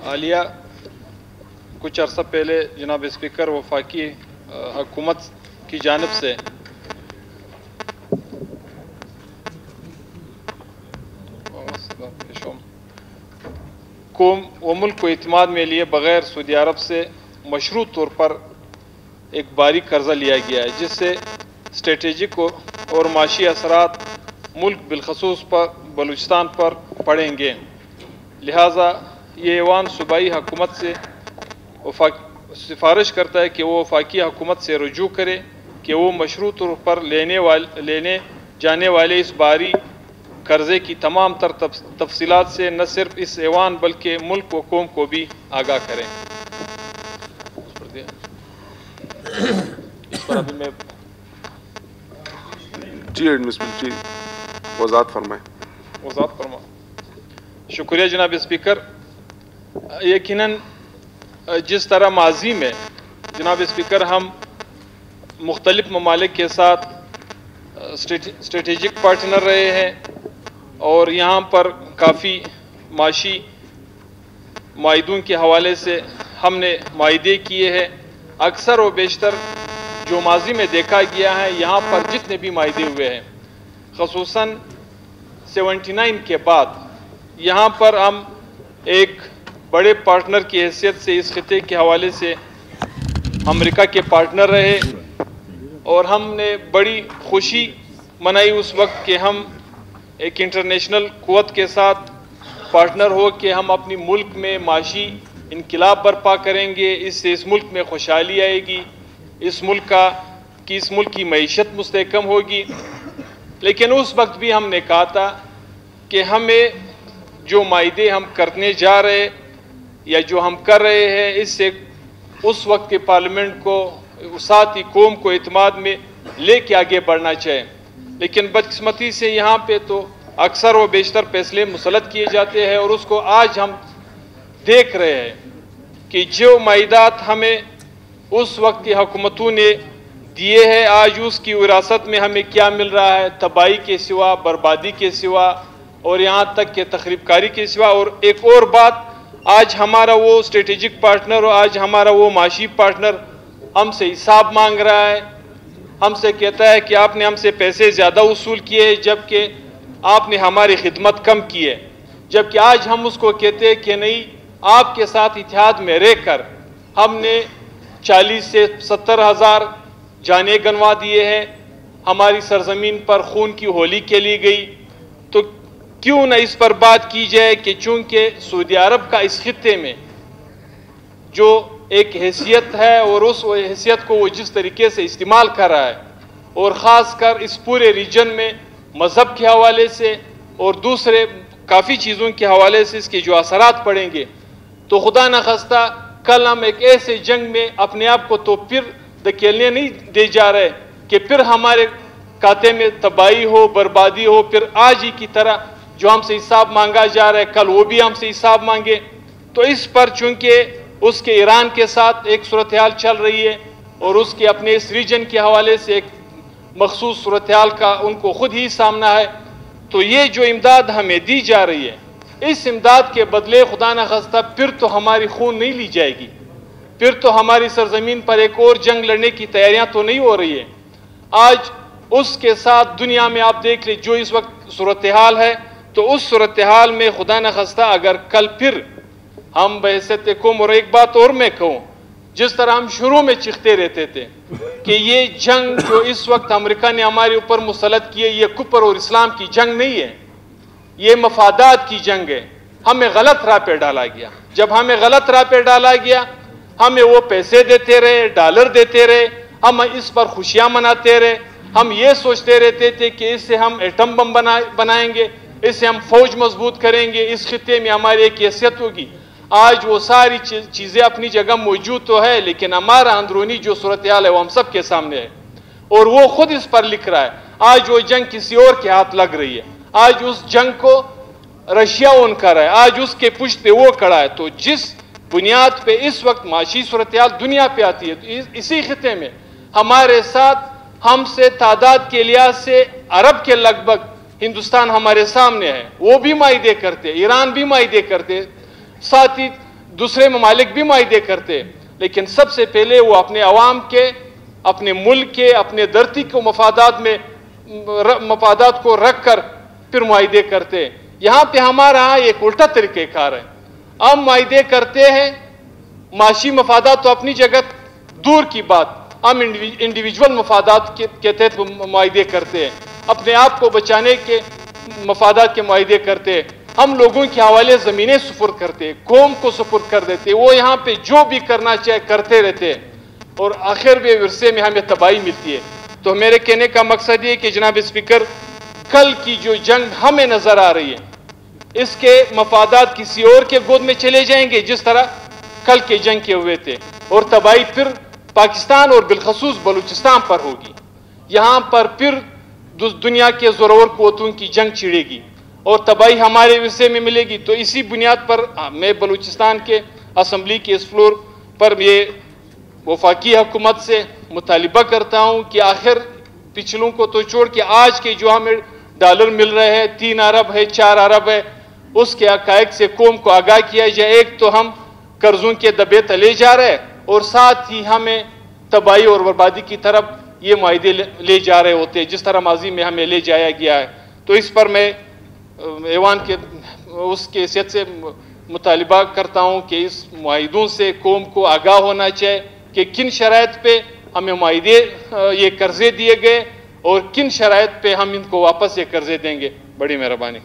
حالیہ کچھ عرصہ پہلے جناب اسپیکر وفاقی حکومت کی جانب سے قوم و ملک کو اعتماد میں لیے بغیر سعودی عرب سے مشروط طور پر ایک بھاری قرضہ لیا گیا ہے، جس سے اسٹریٹجک اور معاشی اثرات ملک بالخصوص پر بلوچستان پر پڑیں گے۔ لہٰذا یہ ایوان صوبائی حکومت سے سفارش کرتا ہے کہ وہ وفاقی حکومت سے رجوع کرے کہ وہ مشروط طور پر لینے جانے والے اس بھاری قرضے کی تمام تر تفصیلات سے نہ صرف اس ایوان بلکہ ملک و قوم کو بھی آگاہ کریں۔ اس پر ابھی میں جی ایڈمنسٹریٹری وضاحت فرمائیں۔ شکریہ جناب اسپیکر۔ یقیناً جس طرح ماضی میں جناب اسپیکر ہم مختلف ممالک کے ساتھ اسٹریٹجک پارٹنر رہے ہیں اور یہاں پر کافی معاشی معاہدوں کے حوالے سے ہم نے معاہدے کیے ہیں، اکثر و بیشتر جو ماضی میں دیکھا گیا ہے یہاں پر جتنے بھی معاہدے ہوئے ہیں خصوصاً 79 کے بعد یہاں پر ہم ایک بڑے پارٹنر کی حیثیت سے اس خطے کے حوالے سے امریکہ کے پارٹنر رہے اور ہم نے بڑی خوشی منائی اس وقت کہ ہم ایک انٹرنیشنل قوت کے ساتھ پارٹنر ہو کہ ہم اپنی ملک میں معاشی انقلاب برپا کریں گے، اس سے اس ملک میں خوشحالی آئے گی، اس ملک کی معیشت مستحکم ہوگی۔ لیکن اس وقت بھی ہم نے کہا تھا کہ ہمیں جو معاہدے ہم کرنے جا رہے یا جو ہم کر رہے ہیں اس سے اس وقت کے پارلیمنٹ کو ساتھ ہی قوم کو اعتماد میں لے کے آگے بڑھنا چاہے، لیکن بدقسمتی سے یہاں پہ تو اکثر و بیشتر فیصلے مسلط کیے جاتے ہیں اور اس کو آج ہم دیکھ رہے ہیں کہ جو معاہدات ہمیں اس وقت کی حکومتوں نے دیے ہیں آج اس کی وراثت میں ہمیں کیا مل رہا ہے، تباہی کے سوا، بربادی کے سوا اور یہاں تک کہ تخریب کاری کے سوا۔ اور ایک اور بات، آج ہمارا وہ اسٹریٹجک پارٹنر اور آج ہمارا وہ معاشی پارٹنر ہم سے حساب مانگ رہا ہے، ہم سے کہتا ہے کہ آپ نے ہم سے پیسے زیادہ وصول کیے جبکہ آپ نے ہماری خدمت کم کی ہے، جبکہ آج ہم اس کو کہتے ہیں کہ نہیں، آپ کے ساتھ اتحاد میں رہ کر ہم نے 40 سے 70 ہزار جانیں گنوا دیے ہیں، ہماری سرزمین پر خون کی ہولی کھیلی گئی، تو کیوں نہ اس پر بات کی جائے کہ چونکہ سعودی عرب کا اس خطے میں جو ایک حیثیت ہے اور اس حیثیت کو وہ جس طریقے سے استعمال کر رہا ہے اور خاص کر اس پورے ریجن میں مذہب کے حوالے سے اور دوسرے کافی چیزوں کے حوالے سے اس کے جو اثرات پڑیں گے، تو خدا نخواستہ کل ہم ایک ایسے جنگ میں اپنے آپ کو تو پھر دھکیلنے نہیں دے جا رہے کہ پھر ہمارے کھاتے میں تباہی ہو، بربادی ہو، پھر آج ہی کی طرح جو ہم سے حساب مانگا جا رہا ہے کل وہ بھی ہم سے حساب مانگے۔ تو اس پر چونکہ اس کے ایران کے ساتھ ایک صورتحال چل رہی ہے اور اس کے اپنے اس ریجن کے حوالے سے ایک مخصوص صورتحال کا ان کو خود ہی سامنا ہے، تو یہ جو امداد ہمیں دی جا رہی ہے اس امداد کے بدلے خدا نخواستہ پھر تو ہماری خون نہیں لی جائے گی، پھر تو ہماری سرزمین پر ایک اور جنگ لڑنے کی تیاریاں تو نہیں ہو رہی ہے۔ آج اس کے ساتھ دنیا میں آپ دیکھ لیں جو اس وقت صورتحال ہے، تو اس صورتحال میں خدا نخواستہ اگر کل پھر ہم بحیثیت قوم، اور ایک بات اور میں کہوں، جس طرح ہم شروع میں چیختے رہتے تھے کہ یہ جنگ جو اس وقت امریکہ نے ہمارے اوپر مسلط کی ہے یہ کفر اور اسلام کی جنگ نہیں ہے، یہ مفادات کی جنگ ہے، ہمیں غلط راہ پہ ڈالا گیا۔ جب ہمیں غلط راہ پہ ڈالا گیا، ہمیں وہ پیسے دیتے رہے، ڈالر دیتے رہے، ہم اس پر خوشیاں مناتے رہے، ہم یہ سوچتے رہتے تھے کہ اس سے ہم ایٹم بم بنائیں گے، اس سے ہم فوج مضبوط کریں گے، اس خطے میں ہماری ایک حیثیت ہوگی۔ آج وہ ساری چیزیں اپنی جگہ موجود تو ہے، لیکن ہمارا اندرونی جو صورتحال ہے وہ ہم سب کے سامنے ہے اور وہ خود اس پر لکھ رہا ہے۔ آج وہ جنگ کسی اور کے ہاتھ لگ رہی ہے، آج اس جنگ کو رشیا اون کر رہا ہے، آج اس کے پشت پہ وہ کھڑا ہے۔ تو جس بنیاد پہ اس وقت معاشی صورتحال دنیا پہ آتی ہے، تو اسی خطے میں ہمارے ساتھ ہم سے تعداد کے لحاظ سے عرب کے لگ بھگ ہندوستان ہمارے سامنے ہے، وہ بھی معاہدے کرتے، ایران بھی معاہدے کرتے، ساتھ ہی دوسرے ممالک بھی معاہدے کرتے، لیکن سب سے پہلے وہ اپنے عوام کے، اپنے ملک کے، اپنے دھرتی کے مفادات کو رکھ کر پھر معاہدے کرتے۔ یہاں پہ ہمارا ایک الٹا طریقہ کار ہے، ہم معاہدے کرتے ہیں، معاشی مفادات تو اپنی جگہ دور کی بات، ہم انڈیویجول مفادات کے تحت معاہدے کرتے ہیں، اپنے آپ کو بچانے کے مفادات کے معاہدے کرتے ہیں، ہم لوگوں کے حوالے زمینیں سپرد کرتے، قوم کو سپرد کر دیتے، وہ یہاں پہ جو بھی کرنا چاہے کرتے رہتے، اور آخر میں ورثے میں ہمیں تباہی ملتی ہے۔ تو میرے کہنے کا مقصد یہ کہ جناب اسپیکر، کل کی جو جنگ ہمیں نظر آ رہی ہے، اس کے مفادات کسی اور کے گود میں چلے جائیں گے جس طرح کل کے جنگ کے ہوئے تھے، اور تباہی پھر پاکستان اور بالخصوص بلوچستان پر ہوگی۔ یہاں پر پھر دنیا کے زورور قوتوں کی جنگ چھڑے گی اور تباہی ہمارے ورثے میں ملے گی۔ تو اسی بنیاد پر میں بلوچستان کے اسمبلی کے اس فلور پر یہ وفاقی حکومت سے مطالبہ کرتا ہوں کہ آخر پچھلوں کو تو چھوڑ کے آج کے جو ہمیں ڈالر مل رہے ہیں، 3 ارب ہے، 4 ارب ہے، اس کے حقائق سے قوم کو آگاہ کیا جائے۔ ایک تو ہم قرضوں کے دبے تلے جا رہے ہیں، اور ساتھ ہی ہمیں تباہی اور بربادی کی طرف یہ معاہدے لے جا رہے ہوتے ہیں جس طرح ماضی میں ہمیں لے جایا گیا ہے۔ تو اس پر میں ایوان کے اس کی حیثیت سے مطالبہ کرتا ہوں کہ اس معاہدوں سے قوم کو آگاہ ہونا چاہیے کہ کن شرائط پہ ہمیں معاہدے یہ قرضے دیے گئے اور کن شرائط پہ ہم ان کو واپس یہ قرضے دیں گے۔ بڑی مہربانی۔